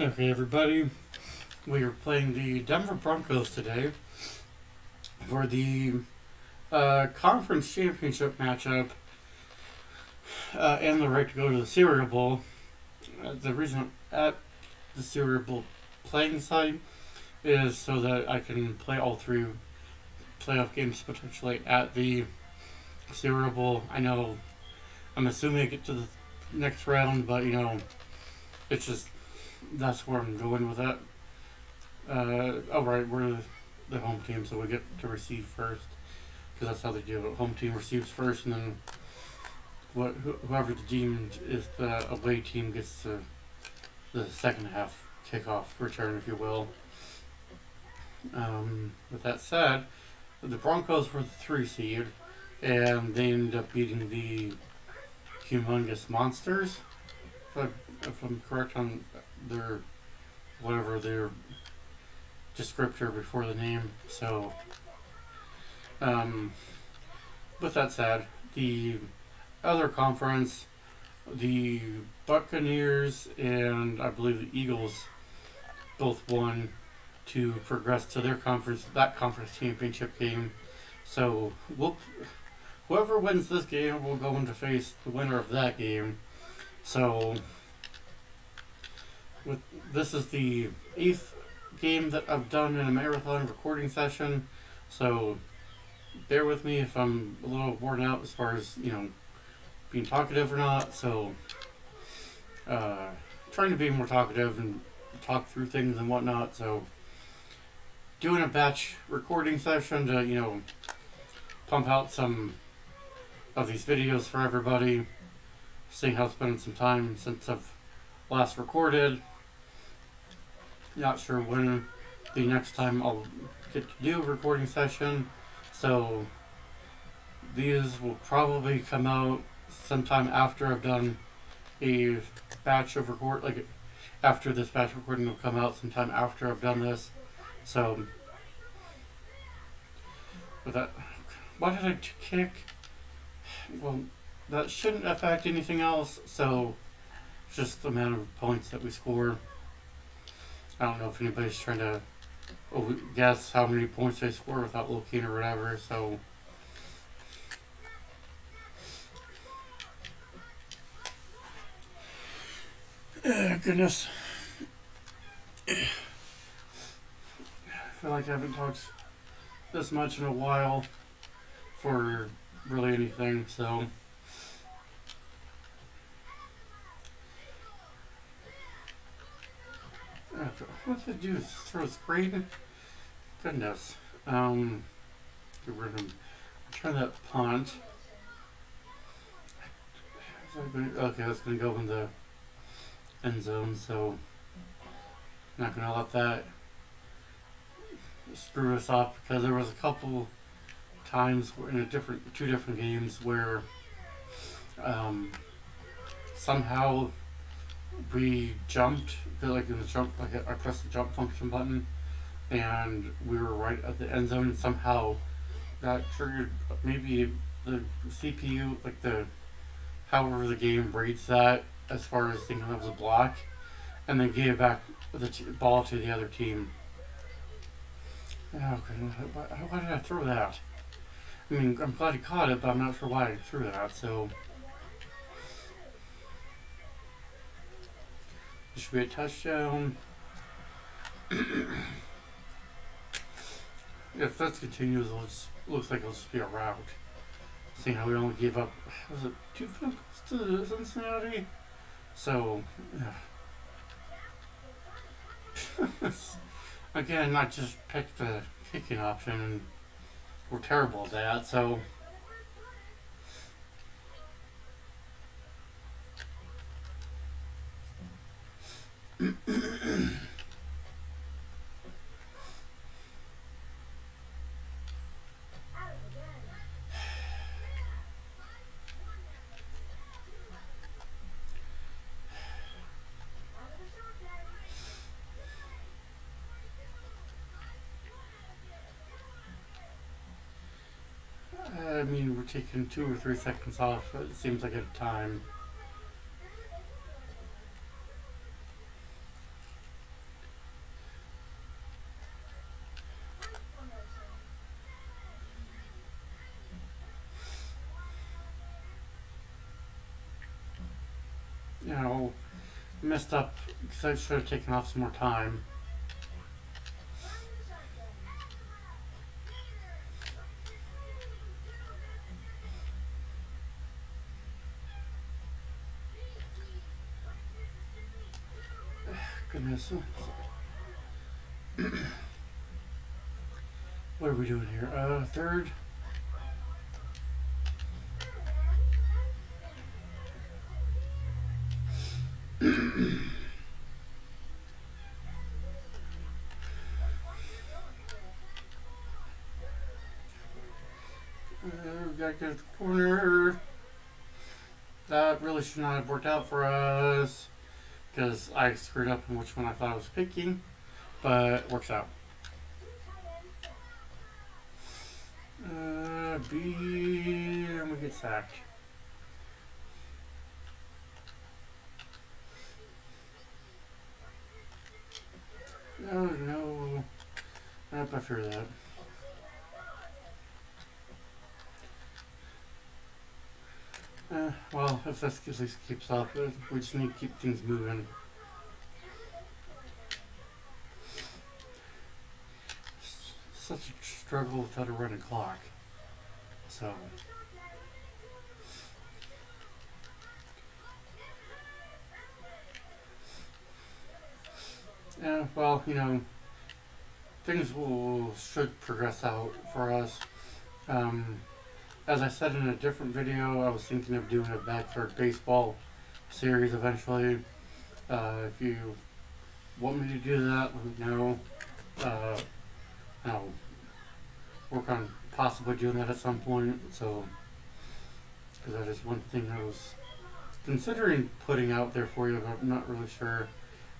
Okay, everybody, we are playing the Denver Broncos today for the conference championship matchup and the right to go to the Cereal Bowl. The reason I'm at the Cereal Bowl playing site is so that I can play all three playoff games potentially at the Cereal Bowl. I know I'm assuming I get to the next round, but it's just that's where I'm going with that. Right, we're the home team, so we get to receive first because that's how they do it. Home team receives first, and then whoever the team is, the away team gets the second half kickoff return, if you will. With that said, the Broncos were the 3 seed, and they ended up beating the humongous monsters. If I'm correct on their descriptor before the name. So, with that said, the other conference, the Buccaneers and I believe the Eagles both won to progress to that conference championship game. So, whoever wins this game will go on to face the winner of that game. So, this is the 8th game that I've done in a marathon recording session, so bear with me if I'm a little worn out as far as being talkative or not. So trying to be more talkative and talk through things and whatnot. So doing a batch recording session to pump out some of these videos for everybody, seeing how it's been some time since I've last recorded. Not sure when the next time I'll get to do a recording session, so these will probably come out sometime after I've done a batch of after this batch recording will come out sometime after I've done this. So with that, why did I kick? Well, that shouldn't affect anything else, so it's just the amount of points that we score. I don't know if anybody's trying to guess how many points they score without looking or whatever, so goodness. I feel like I haven't talked this much in a while for really anything, so what did I do? Throw a screen? Goodness. Get rid of him. Try that punt. Okay, that's going to go in the end zone, so I'm not going to let that screw us up, because there was a couple times in two different games where somehow we jumped, I pressed the jump function button, and we were right at the end zone, and somehow that triggered maybe the CPU, however the game reads that as far as thinking of the block, and then gave back the ball to the other team. Okay, why did I throw that? I mean, I'm glad he caught it, but I'm not sure why I threw that, so it should be a touchdown. If that continues, looks like it'll just be a rout. Seeing how we only gave up, was it 2 field goals to Cincinnati? So, again, I just picked the kicking option, and we're terrible at that, so I mean, we're taking 2 or 3 seconds off, it seems like at a time. messed up because I should have taken off some more time. Goodness. What are we doing here? Third. We gotta get to the corner. That really should not have worked out for us because I screwed up in which one I thought I was picking, but it works out. B, and we get sacked. Oh no. Nope, I fear that. Well, if this at least keeps up, we just need to keep things moving. Such a struggle without a running clock. So. Yeah, well, things should progress out for us. As I said in a different video, I was thinking of doing a backyard baseball series eventually. If you want me to do that, let me know. I'll work on possibly doing that at some point. So, because that is one thing I was considering putting out there for you, but I'm not really sure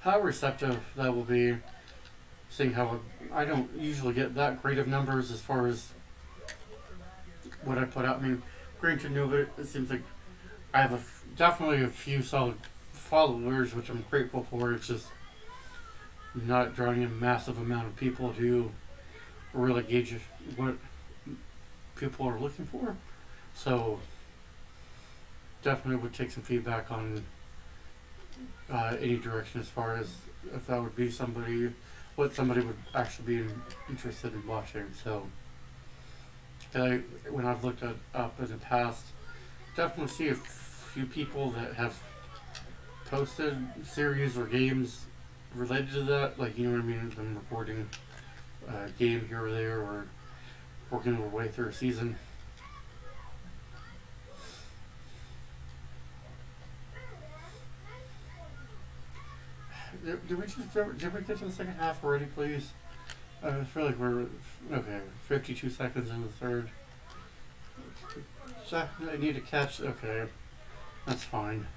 how receptive that will be. Seeing how I don't usually get that great of numbers as far as what I put out. I mean, granted, it seems like I have definitely a few solid followers, which I'm grateful for. It's just not drawing in a massive amount of people to really gauge what people are looking for. So, definitely would take some feedback on any direction as far as if that would be what somebody would actually be interested in watching. So, when I've looked up in the past, definitely see a few people that have posted series or games related to that, like, you know what I mean, them recording a game here or there, or working their way through a season. Did we get to the second half already, please? I feel like we're, okay, 52 seconds in the third. So I need to catch, okay, that's fine.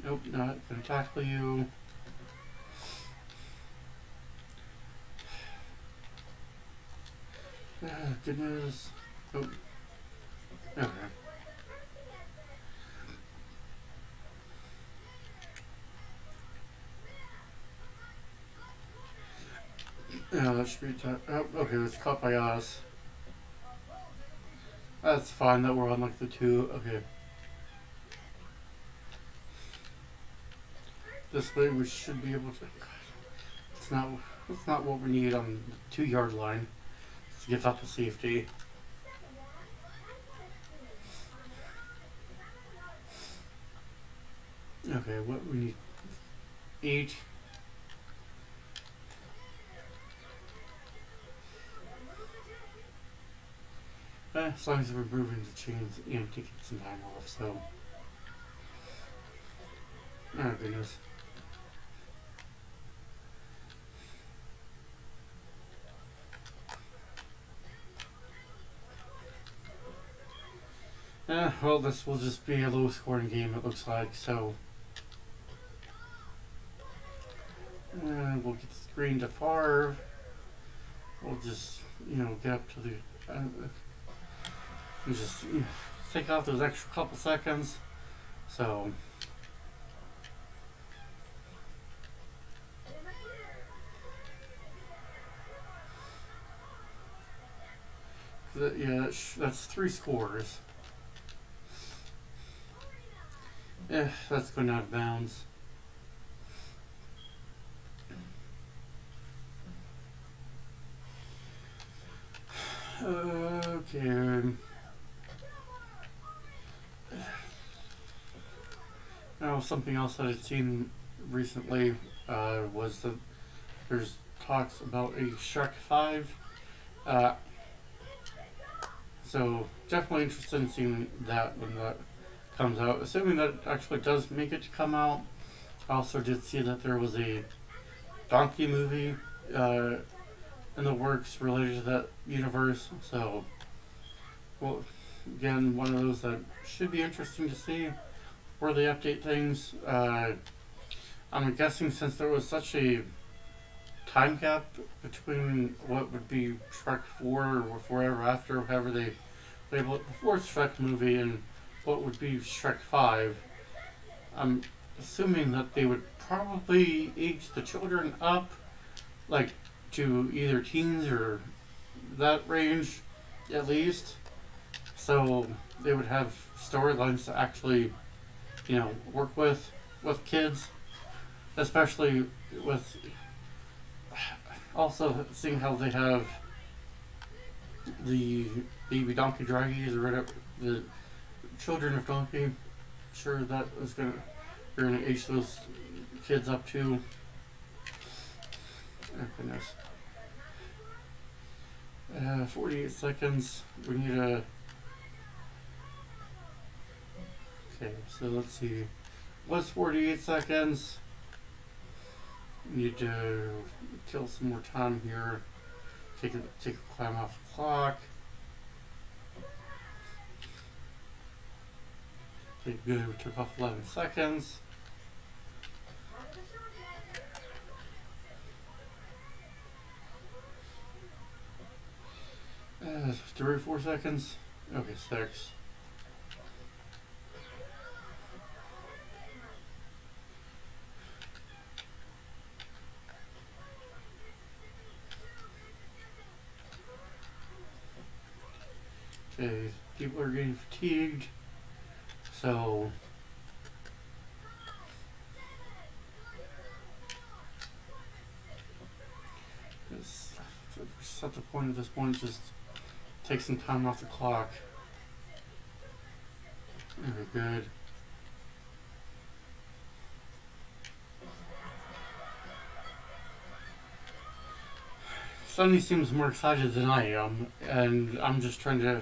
Nope, not gonna tackle you. Goodness. Oh, okay. Yeah, that should be oh, okay, it's caught by us. That's fine that we're on like the 2. Okay. This way we should be able to. It's not what we need on the 2-yard line to get out to safety. Okay, what we need 8. As long as we're moving the chains and taking some time off, so. Oh goodness. Well, this will just be a low scoring game, it looks like, so. We'll get the screen to Favre. We'll just, get up to the. And just take off those extra couple seconds. So. Yeah, that's 3 scores. That's going out of bounds. Okay. Now, something else that I've seen recently was that there's talks about a Shrek 5. Uh, so, definitely interested in seeing that when that comes out. Assuming that it actually does make it to come out. I also did see that there was a Donkey movie in the works related to that universe. So, well, again, one of those that should be interesting to see where they update things. I'm guessing since there was such a time gap between what would be Shrek 4 or Forever After, however they label it, the fourth Shrek movie, and what would be Shrek 5, I'm assuming that they would probably age the children up, like, to either teens or that range, at least. So they would have storylines to actually, work with kids, especially with also seeing how they have the baby donkey draggies or whatever, the children of donkey. Sure, that is they're gonna age those kids up too. Oh goodness. 48 seconds. We need a. Okay, so let's see. Was 48 seconds. Need to kill some more time here. Take a climb off the clock. Okay, good. We took off 11 seconds. 3 or 4 seconds. Okay, 6. Okay, people are getting fatigued, so at the point at this point, just take some time off the clock. Very good. Sunny seems more excited than I am, and I'm just trying to.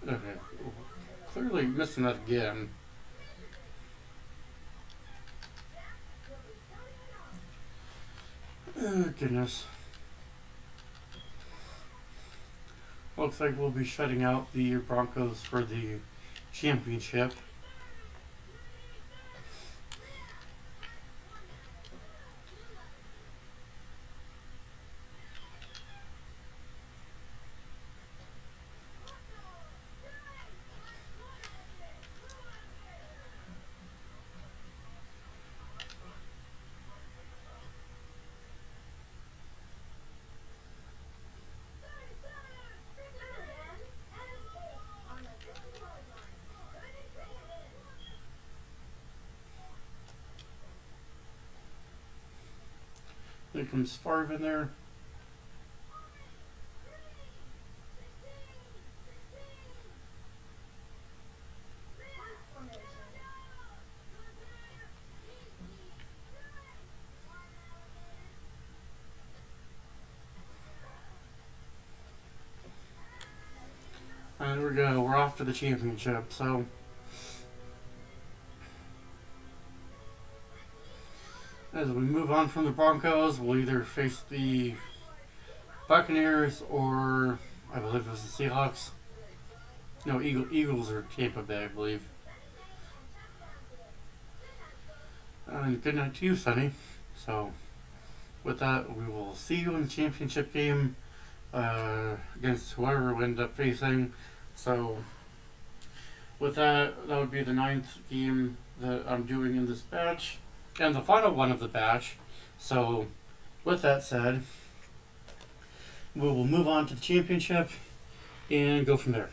Okay, clearly missing that again. Oh, goodness. Looks like we'll be shutting out the Broncos for the championship. There comes Favre in there. And there we go. We're off to the championship. So as we move on from the Broncos, we'll either face the Buccaneers or I believe it was the Seahawks. No, Eagles or Tampa Bay, I believe. And good night to you, Sonny. So with that, we will see you in the championship game against whoever we end up facing. So with that, that would be the 9th game that I'm doing in this batch. And the final one of the batch. So, with that said, we will move on to the championship and go from there.